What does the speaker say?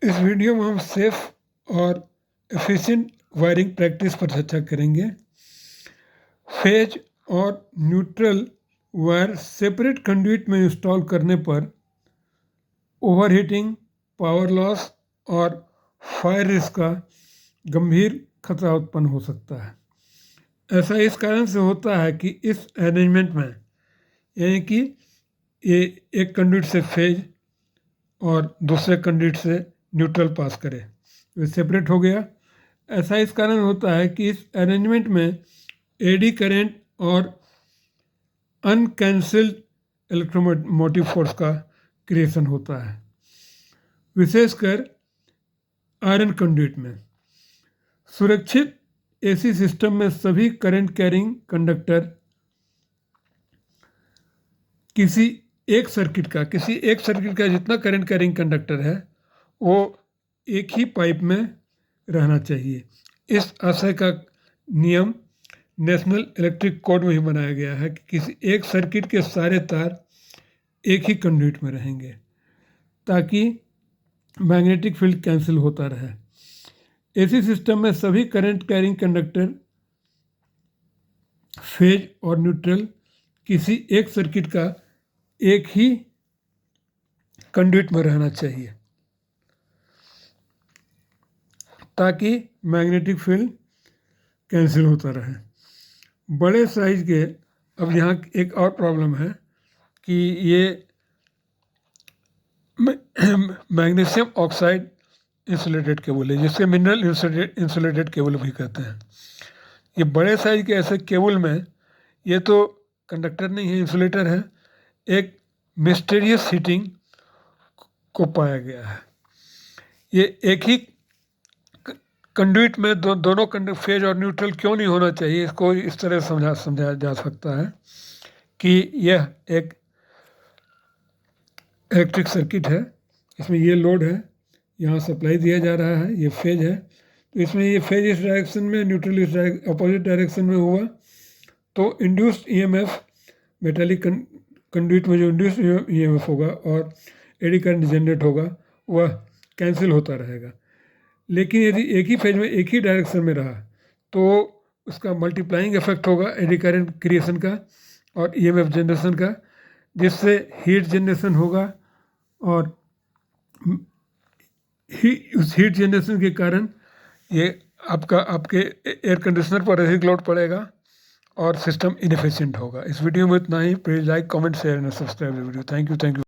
इस वीडियो में हम सेफ और एफिशिएंट वायरिंग प्रैक्टिस पर चर्चा करेंगे। फेज और न्यूट्रल वायर सेपरेट कंडुइट में इंस्टॉल करने पर ओवरहीटिंग, पावर लॉस और फायर रिस्क का गंभीर खतरा उत्पन्न हो सकता है। ऐसा इस कारण से होता है कि इस अरेंजमेंट में यानी कि ये एक कंडुइट से फेज और दूसरे कंडुइट से न्यूट्रल पास करे, ये सेपरेट हो गया। ऐसा इस कारण होता है कि इस अरेंजमेंट में एडी करंट और अनकैंसल्ड इलेक्ट्रोमोटिव फोर्स का क्रिएशन होता है, विशेषकर आयरन कंडुइट में। सुरक्षित एसी सिस्टम में सभी करंट कैरिंग कंडक्टर किसी एक सर्किट का जितना करंट कैरिंग कंडक्टर है वो एक ही पाइप में रहना चाहिए। इस आशय का नियम नेशनल इलेक्ट्रिक कोड में ही बनाया गया है कि किसी एक सर्किट के सारे तार एक ही कंडुइट में रहेंगे ताकि मैग्नेटिक फील्ड कैंसिल होता रहे। एसी सिस्टम में सभी करंट कैरिंग कंडक्टर फेज और न्यूट्रल किसी एक सर्किट का एक ही कंडुइट में रहना चाहिए ताकि मैग्नेटिक फील्ड कैंसिल होता रहे। बड़े साइज के, अब यहाँ एक और प्रॉब्लम है कि ये मैग्नीशियम ऑक्साइड इंसुलेटेड केबल है, जिसके मिनरल इंसुलेटेड केबल भी कहते हैं। ये बड़े साइज के ऐसे केबल में ये तो कंडक्टर नहीं है, इंसुलेटर है, एक मिस्टीरियस हीटिंग को पाया गया है। ये एक ही कंडुइट में दोनों फेज और न्यूट्रल क्यों नहीं होना चाहिए, इसको इस तरह समझाया जा सकता है कि यह एक इलेक्ट्रिक सर्किट है, इसमें ये लोड है, यहाँ सप्लाई दिया जा रहा है, ये फेज है, तो इसमें ये फेज इस डायरेक्शन में, न्यूट्रल इस अपोजिट डायरेक्शन में हुआ तो इंड्यूस्ड ईएमएफ मेटालिक कंडुइट में जो इंड्यूस्ड ईएमएफ होगा और एडी करंट जनरेट होगा वह कैंसिल होता रहेगा। लेकिन यदि एक ही फेज में एक ही डायरेक्शन में रहा तो उसका मल्टीप्लाइंग इफेक्ट होगा एडी करंट क्रिएशन का और ईएमएफ जनरेशन का, जिससे हीट जनरेशन होगा और उस हीट जनरेशन के कारण ये आपके एयर कंडीशनर पर अधिक लोड पड़ेगा और सिस्टम इनएफिशिएंट होगा। इस वीडियो में इतना ही। Please like, comment, share and subscribe the video. Thank you.